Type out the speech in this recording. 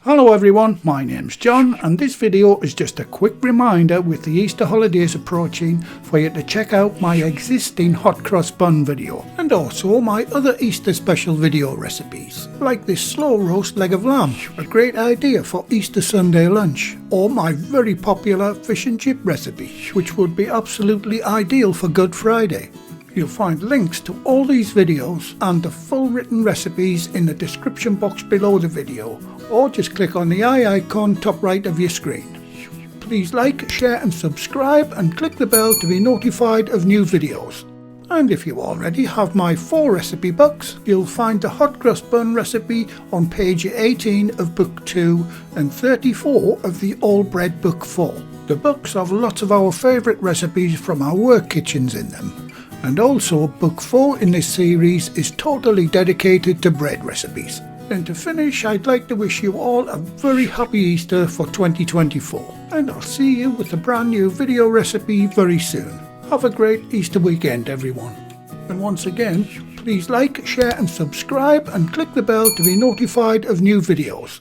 Hello everyone, my name's John and this video is just a quick reminder with the Easter holidays approaching for you to check out my existing hot cross bun video and also my other Easter special video recipes like this slow roast leg of lamb, a great idea for Easter Sunday lunch, or my very popular fish and chip recipe which would be absolutely ideal for Good Friday. You'll find links to all these videos and the full written recipes in the description box below the video, or just click on the eye icon top right of your screen. Please like, share and subscribe and click the bell to be notified of new videos. And if you already have my 4 recipe books, you'll find the hot cross bun recipe on page 18 of book 2 and 34 of the all bread book 4. The books have lots of our favourite recipes from our work kitchens in them. And also book 4 in this series is totally dedicated to bread recipes. And to finish, I'd like to wish you all a very happy Easter for 2024. And I'll see you with a brand new video recipe very soon. Have a great Easter weekend everyone. And once again, please like, share and subscribe and click the bell to be notified of new videos.